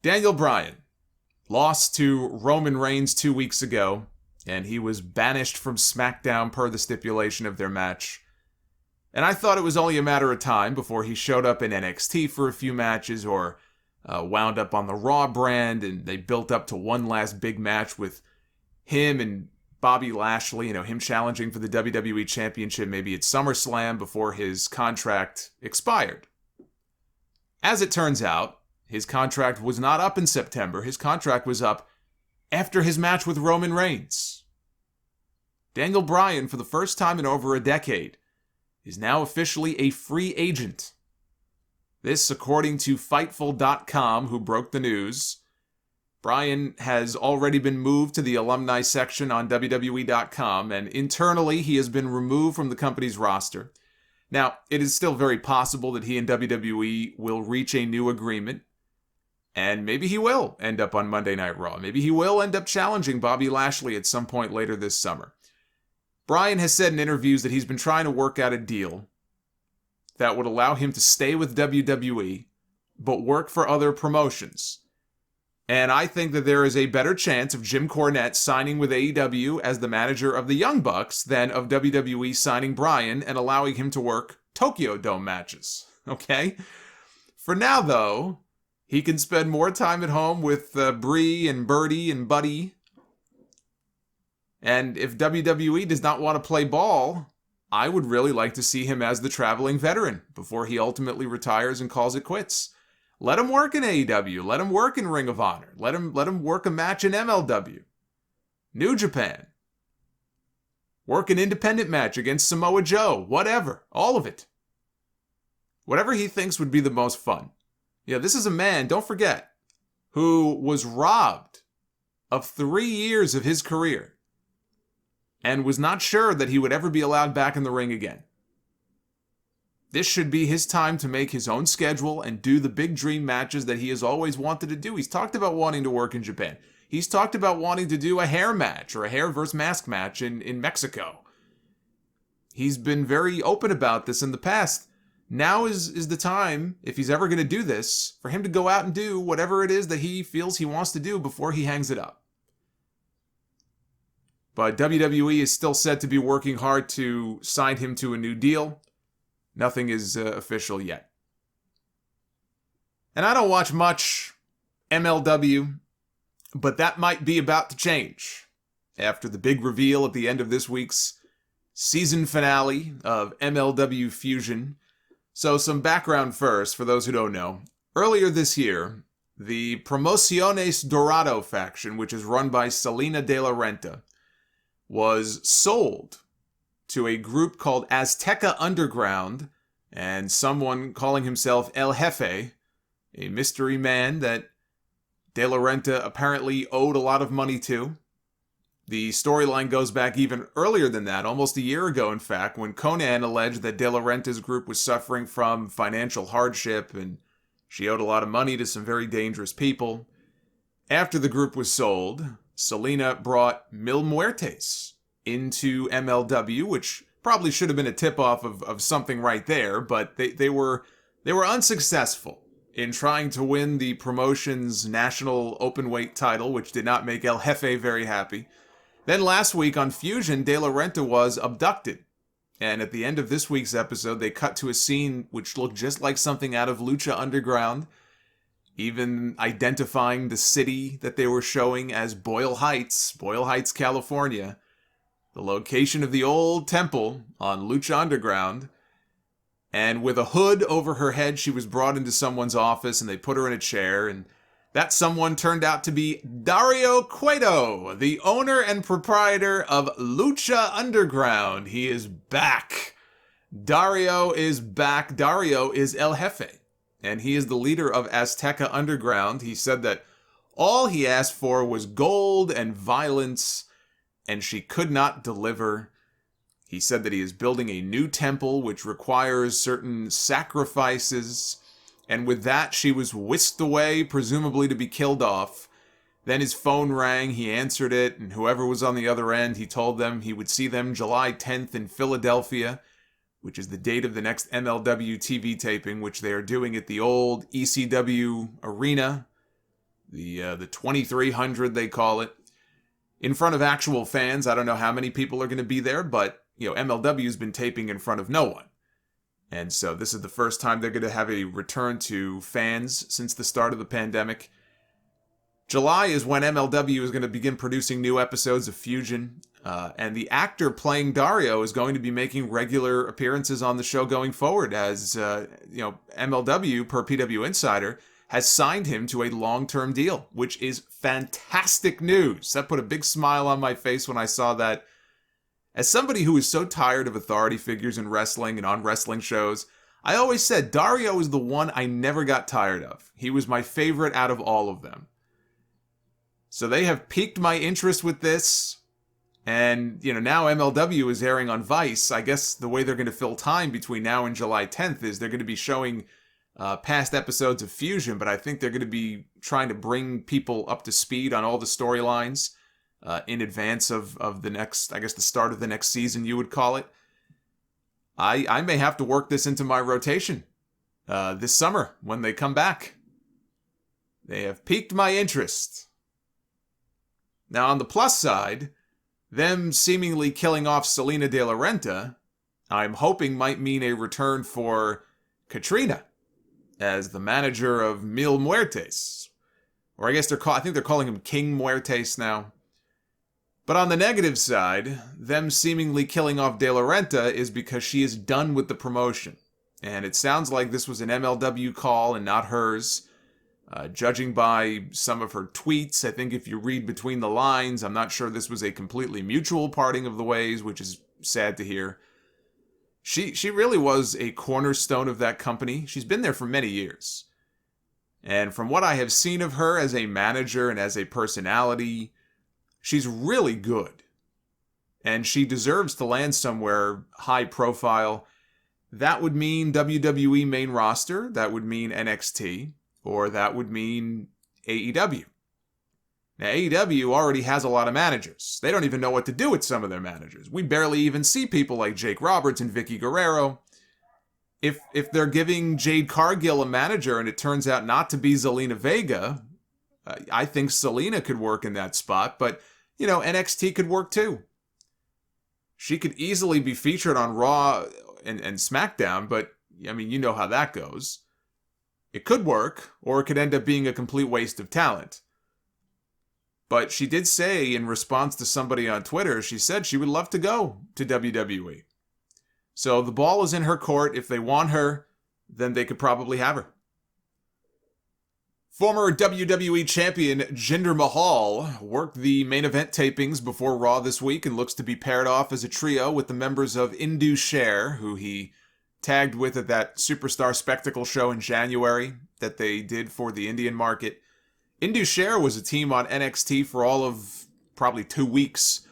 Daniel Bryan lost to Roman Reigns 2 weeks ago, and he was banished from Smackdown per the stipulation of their match. And I thought it was only a matter of time before he showed up in NXT for a few matches or wound up on the Raw brand, and they built up to one last big match with him and Bobby Lashley, him challenging for the WWE Championship maybe at SummerSlam before his contract expired. As it turns out, his contract was not up in September. His contract was up after his match with Roman Reigns. Daniel Bryan, for the first time in over a decade, is now officially a free agent. This, according to Fightful.com, who broke the news. Bryan has already been moved to the alumni section on WWE.com, and internally he has been removed from the company's roster. Now, it is still very possible that he and WWE will reach a new agreement, and maybe he will end up on Monday Night Raw. Maybe he will end up challenging Bobby Lashley at some point later this summer. Bryan has said in interviews that he's been trying to work out a deal that would allow him to stay with WWE, but work for other promotions. And I think that there is a better chance of Jim Cornette signing with AEW as the manager of the Young Bucks than of WWE signing Bryan and allowing him to work Tokyo Dome matches. Okay? For now, though, he can spend more time at home with Bree and Birdie and Buddy. And if WWE does not want to play ball, I would really like to see him as the traveling veteran before he ultimately retires and calls it quits. Let him work in AEW. Let him work in Ring of Honor. Let him work a match in MLW. New Japan. Work an independent match against Samoa Joe. Whatever. All of it. Whatever he thinks would be the most fun. This is a man, don't forget, who was robbed of 3 years of his career and was not sure that he would ever be allowed back in the ring again. This should be his time to make his own schedule and do the big dream matches that he has always wanted to do. He's talked about wanting to work in Japan. He's talked about wanting to do a hair match or a hair versus mask match in Mexico. He's been very open about this in the past. Now is the time, if he's ever going to do this, for him to go out and do whatever it is that he feels he wants to do before he hangs it up. But WWE is still said to be working hard to sign him to a new deal. Nothing is official yet. And I don't watch much MLW, but that might be about to change after the big reveal at the end of this week's season finale of MLW Fusion. So some background first, for those who don't know. Earlier this year, the Promociones Dorado faction, which is run by Salina de la Renta, was sold to a group called Azteca Underground, and someone calling himself El Jefe, a mystery man that De La Renta apparently owed a lot of money to. The storyline goes back even earlier than that, almost a year ago, in fact, when Conan alleged that De La Renta's group was suffering from financial hardship and she owed a lot of money to some very dangerous people. After the group was sold, Salina brought Mil Muertes into MLW, which probably should have been a tip-off of something right there, but they were unsuccessful in trying to win the promotion's national openweight title, which did not make El Jefe very happy. Then last week on Fusion, De La Renta was abducted. And at the end of this week's episode, they cut to a scene which looked just like something out of Lucha Underground, even identifying the city that they were showing as Boyle Heights, California, the location of the old temple on Lucha Underground. And with a hood over her head, she was brought into someone's office and they put her in a chair, and that someone turned out to be Dario Cueto, the owner and proprietor of Lucha Underground. He is back. Dario is back. Dario is El Jefe, and he is the leader of Azteca Underground. He said that all he asked for was gold and violence, and she could not deliver. He said that he is building a new temple which requires certain sacrifices, and with that she was whisked away, presumably to be killed off. Then his phone rang, he answered it, and whoever was on the other end, he told them he would see them July 10th in Philadelphia, which is the date of the next MLW TV taping, which they are doing at the old ECW arena. the 2300 they call it, in front of actual fans. I don't know how many people are going to be there, but MLW's been taping in front of no one. And so this is the first time they're going to have a return to fans since the start of the pandemic. July is when MLW is going to begin producing new episodes of Fusion. And the actor playing Dario is going to be making regular appearances on the show going forward, as MLW, per PW Insider, has signed him to a long-term deal, which is fantastic news. That put a big smile on my face when I saw that. As somebody who is so tired of authority figures in wrestling and on wrestling shows, I always said Dario is the one I never got tired of. He was my favorite out of all of them. So they have piqued my interest with this. And, now MLW is airing on Vice. I guess the way they're going to fill time between now and July 10th is they're going to be showing past episodes of Fusion, but I think they're going to be trying to bring people up to speed on all the storylines in advance of the next, I guess the start of the next season, you would call it. I may have to work this into my rotation this summer when they come back. They have piqued my interest. Now, on the plus side, them seemingly killing off Salina de la Renta, I'm hoping might mean a return for Katrina as the manager of Mil Muertes. Or I guess I think they're calling him King Muertes now. But on the negative side, them seemingly killing off De La Renta is because she is done with the promotion. And it sounds like this was an MLW call and not hers. Judging by some of her tweets, I think if you read between the lines, I'm not sure this was a completely mutual parting of the ways, which is sad to hear. She really was a cornerstone of that company. She's been there for many years. And from what I have seen of her as a manager and as a personality, she's really good. And she deserves to land somewhere high profile. That would mean WWE main roster. That would mean NXT. Or that would mean AEW. Now, AEW already has a lot of managers. They don't even know what to do with some of their managers. We barely even see people like Jake Roberts and Vicky Guerrero. If they're giving Jade Cargill a manager and it turns out not to be Zelina Vega, I think Salina could work in that spot. But, NXT could work too. She could easily be featured on Raw and SmackDown, but, you know how that goes. It could work, or it could end up being a complete waste of talent. But she did say, in response to somebody on Twitter, she said she would love to go to WWE. So the ball is in her court. If they want her, then they could probably have her. Former WWE champion Jinder Mahal worked the main event tapings before Raw this week and looks to be paired off as a trio with the members of Indu Sher, who he tagged with at that Superstar Spectacle show in January that they did for the Indian market. Indu Sher was a team on NXT for all of probably 2 weeks,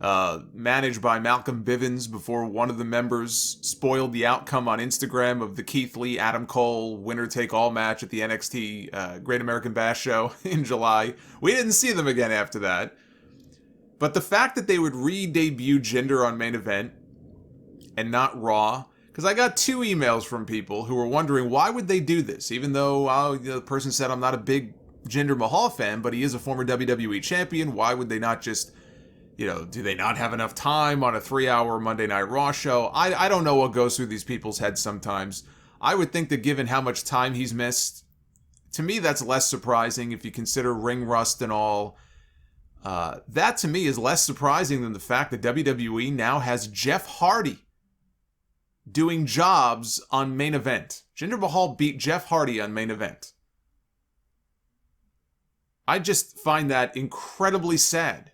managed by Malcolm Bivens before one of the members spoiled the outcome on Instagram of the Keith Lee Adam Cole winner-take-all match at the NXT Great American Bash show in July. We didn't see them again after that. But the fact that they would re-debut Jinder on main event and not Raw, because I got 2 emails from people who were wondering why would they do this, even though the person said I'm not a big Jinder Mahal fan, but he is a former WWE champion. Why would they not just, do they not have enough time on a 3-hour Monday Night Raw show? I don't know what goes through these people's heads sometimes. I would think that given how much time he's missed, to me that's less surprising if you consider ring rust and all. That to me is less surprising than the fact that WWE now has Jeff Hardy doing jobs on main event. Jinder Mahal beat Jeff Hardy on main event. I just find that incredibly sad.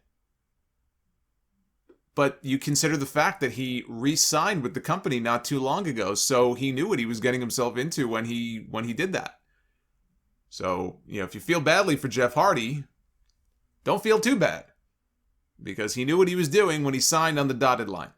But you consider the fact that he re-signed with the company not too long ago, so he knew what he was getting himself into when he did that. So, if you feel badly for Jeff Hardy, don't feel too bad. Because he knew what he was doing when he signed on the dotted line.